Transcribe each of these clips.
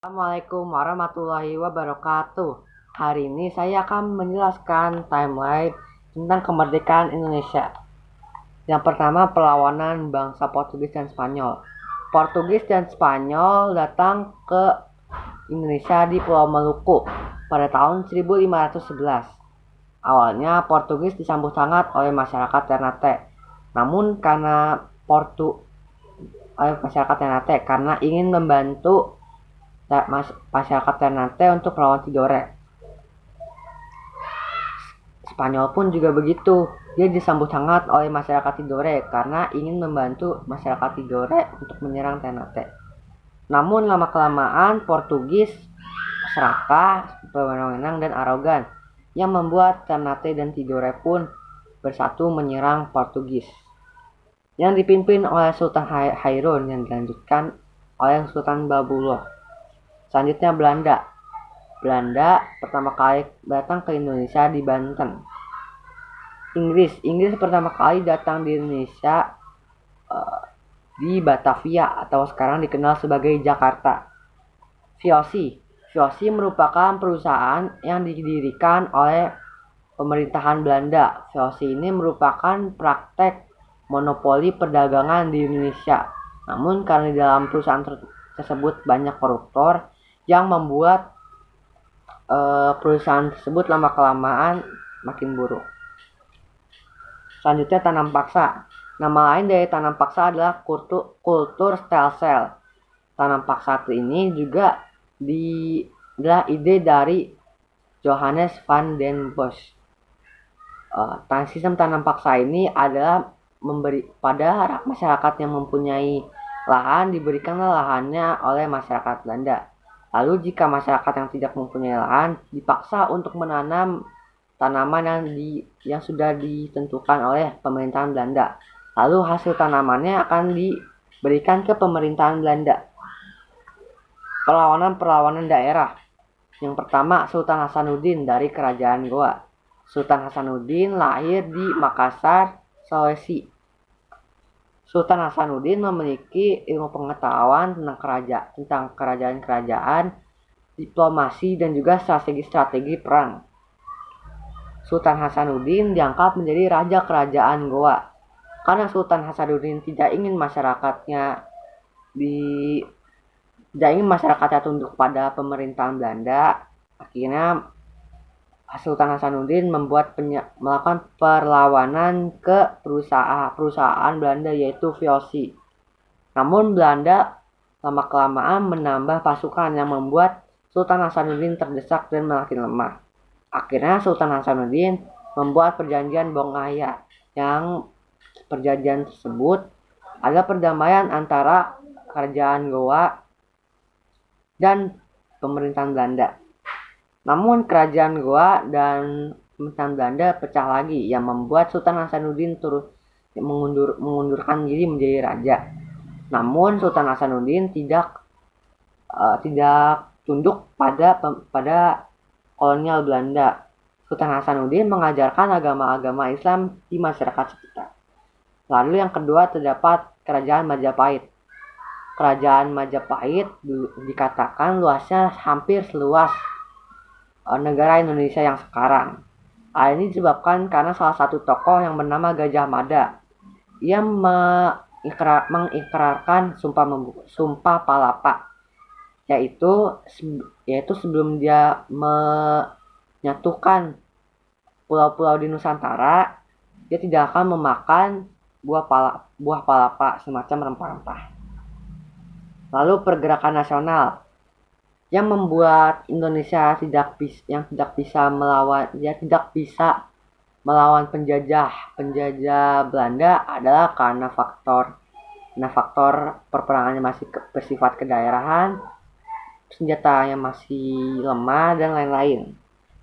Assalamualaikum warahmatullahi wabarakatuh. Hari ini saya akan menjelaskan timeline tentang kemerdekaan Indonesia. Yang pertama, perlawanan bangsa Portugis dan Spanyol. Portugis dan Spanyol datang ke Indonesia di Pulau Maluku pada tahun 1511. Awalnya Portugis disambut hangat oleh masyarakat Ternate. Namun karena ingin membantu masyarakat Ternate untuk melawan Tidore. Spanyol pun juga begitu. Dia disambut hangat oleh masyarakat Tidore karena ingin membantu masyarakat Tidore untuk menyerang Ternate. Namun lama-kelamaan Portugis serakah, berwenang-wenang dan arogan yang membuat Ternate dan Tidore pun bersatu menyerang Portugis yang dipimpin oleh Sultan Hairun yang dilanjutkan oleh Sultan Babullah. Selanjutnya Belanda pertama kali datang ke Indonesia di Banten. Inggris pertama kali datang di Indonesia di Batavia atau sekarang dikenal sebagai Jakarta. VOC merupakan perusahaan yang didirikan oleh pemerintahan Belanda. VOC ini merupakan praktek monopoli perdagangan di Indonesia. Namun karena di dalam perusahaan tersebut banyak koruptor yang membuat perusahaan tersebut lama-kelamaan makin buruk. Selanjutnya tanam paksa. Nama lain dari tanam paksa adalah kultur stem cell. Tanam paksa ini juga adalah ide dari Johannes van den Bosch. Sistem tanam paksa ini adalah memberi pada masyarakat yang mempunyai lahan, diberikanlah lahannya oleh masyarakat Belanda. Lalu jika masyarakat yang tidak mempunyai lahan dipaksa untuk menanam tanaman yang sudah ditentukan oleh pemerintahan Belanda. Lalu hasil tanamannya akan diberikan ke pemerintahan Belanda. Perlawanan daerah. Yang pertama, Sultan Hasanuddin dari Kerajaan Goa. Sultan Hasanuddin lahir di Makassar, Sulawesi. Sultan Hasanuddin memiliki ilmu pengetahuan tentang kerajaan-kerajaan, diplomasi, dan juga strategi perang. Sultan Hasanuddin diangkat menjadi raja kerajaan Goa. Karena Sultan Hasanuddin tidak ingin masyarakatnya tunduk pada pemerintahan Belanda, akhirnya Sultan Hasanuddin melakukan perlawanan ke perusahaan Belanda yaitu VOC. Namun Belanda lama-kelamaan menambah pasukan yang membuat Sultan Hasanuddin terdesak dan makin lemah. Akhirnya Sultan Hasanuddin membuat perjanjian Bongaya, yang perjanjian tersebut adalah perdamaian antara kerajaan Goa dan pemerintahan Belanda. Namun kerajaan Goa dan pemerintahan Belanda pecah lagi yang membuat Sultan Hasanuddin mengundurkan diri menjadi raja. Namun Sultan Hasanuddin tidak tunduk pada kolonial Belanda. Sultan Hasanuddin mengajarkan agama-agama Islam di masyarakat sekitar. Lalu yang kedua terdapat Kerajaan Majapahit. Kerajaan Majapahit dikatakan luasnya hampir seluas negara Indonesia yang sekarang. Hal ini disebabkan karena salah satu tokoh yang bernama Gajah Mada. Ia mengikrarkan Sumpah Palapa, yaitu sebelum dia menyatukan pulau-pulau di Nusantara, dia tidak akan memakan buah palapa semacam rempah-rempah. Lalu pergerakan nasional yang membuat Indonesia tidak bisa melawan penjajah Belanda adalah karena faktor perperangannya masih bersifat kedaerahan, senjata yang masih lemah, dan lain-lain.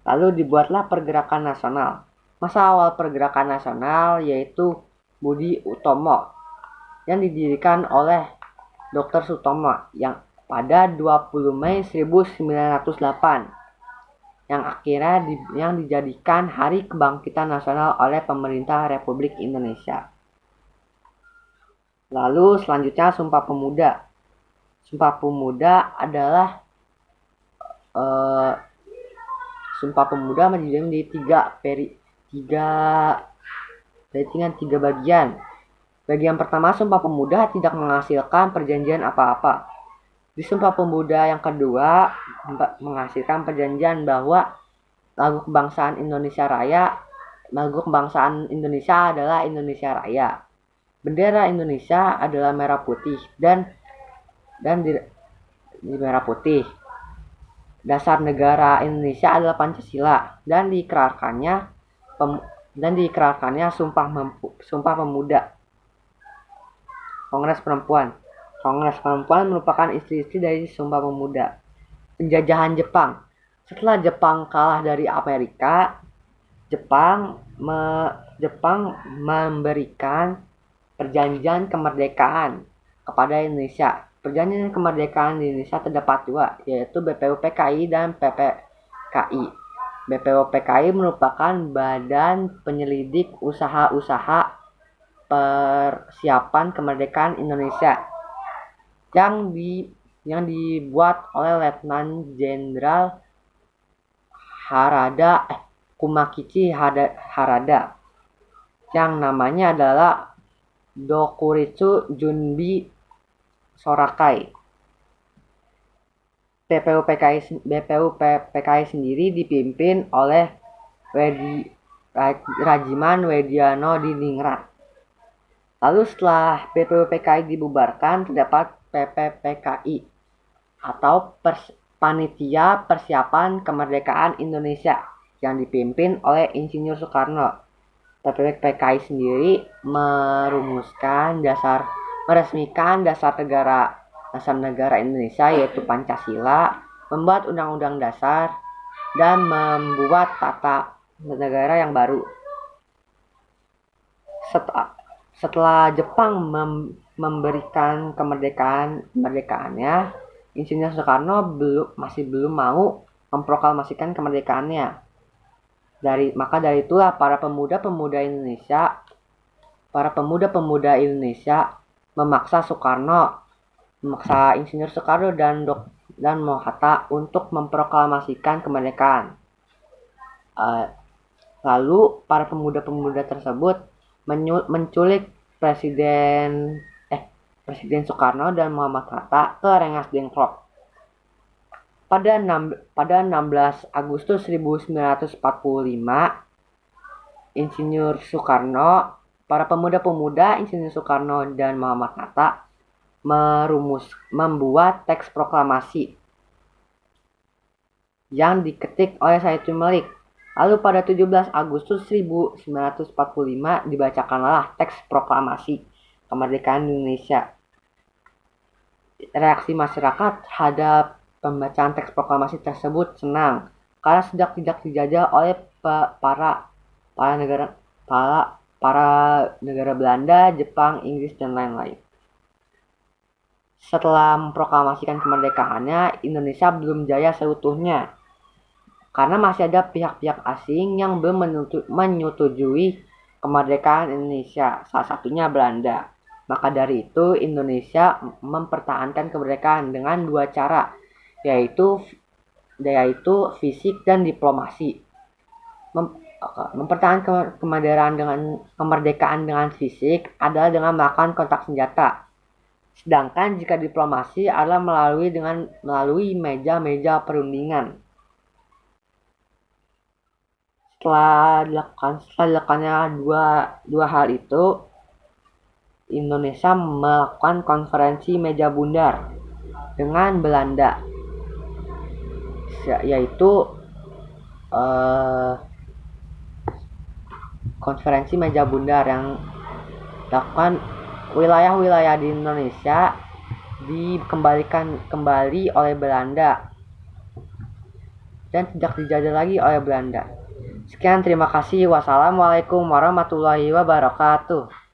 Lalu dibuatlah pergerakan nasional. Masa awal pergerakan nasional yaitu Budi Utomo yang didirikan oleh Dr. Sutomo yang pada 20 Mei 1908 yang akhirnya dijadikan Hari Kebangkitan Nasional oleh pemerintah Republik Indonesia. Lalu selanjutnya Sumpah Pemuda. Sumpah Pemuda adalah eh, Sumpah Pemuda menjadi tiga bagian. Bagian pertama, Sumpah Pemuda tidak menghasilkan perjanjian apa-apa. Di Sumpah Pemuda yang kedua menghasilkan perjanjian bahwa lagu kebangsaan Indonesia adalah Indonesia Raya. Bendera Indonesia adalah merah putih dan di merah putih. Dasar negara Indonesia adalah Pancasila dan diikrarkannya Sumpah Pemuda. Kongres Perempuan merupakan istri-istri dari Sumpah Pemuda. Penjajahan Jepang. Setelah Jepang kalah dari Amerika, Jepang memberikan perjanjian kemerdekaan kepada Indonesia. Perjanjian kemerdekaan di Indonesia terdapat dua, yaitu BPUPKI dan PPKI. BPUPKI merupakan badan penyelidik usaha-usaha persiapan kemerdekaan Indonesia yang dibuat oleh Letnan Jenderal Kumakichi Harada, yang namanya adalah Dokuritsu Junbi Sorakai. BPUPKI sendiri dipimpin oleh Rajiman Wediano Diningrat. Lalu setelah BPUPKI dibubarkan, terdapat PPPKI atau Panitia Persiapan Kemerdekaan Indonesia yang dipimpin oleh Insinyur Soekarno. PPPKI sendiri meresmikan dasar negara Indonesia, yaitu Pancasila, membuat undang-undang dasar, dan membuat tata negara yang baru. Setelah Jepang memberikan kemerdekaannya, Insinyur Soekarno masih belum mau memproklamasikan kemerdekaannya. Maka dari itulah para pemuda-pemuda Indonesia memaksa Insinyur Soekarno dan Mohatta untuk memproklamasikan kemerdekaan. Lalu para pemuda-pemuda tersebut menculik Presiden Soekarno dan Muhammad Hatta ke Rengas Dengklok. Pada 16 Agustus 1945, para pemuda-pemuda Insinyur Soekarno dan Muhammad Hatta membuat teks proklamasi yang diketik oleh Said Malik. Lalu pada 17 Agustus 1945 dibacakanlah teks proklamasi kemerdekaan Indonesia. Reaksi masyarakat terhadap pembacaan teks proklamasi tersebut senang, karena sejak tidak dijajah oleh para negara Belanda, Jepang, Inggris, dan lain-lain. Setelah memproklamasikan kemerdekaannya, Indonesia belum jaya seutuhnya, karena masih ada pihak-pihak asing yang belum menyetujui kemerdekaan Indonesia, salah satunya Belanda. Maka dari itu, Indonesia mempertahankan kemerdekaan dengan dua cara, yaitu fisik dan diplomasi. Mempertahankan kemerdekaan dengan fisik adalah dengan melakukan kontak senjata. Sedangkan jika diplomasi adalah melalui meja-meja perundingan. Setelah dilakukannya dua hal itu, Indonesia melakukan konferensi meja bundar dengan Belanda, yaitu konferensi meja bundar yang dilakukan wilayah-wilayah di Indonesia dikembalikan kembali oleh Belanda dan tidak dijajah lagi oleh Belanda. Sekian, terima kasih. Wassalamualaikum warahmatullahi wabarakatuh.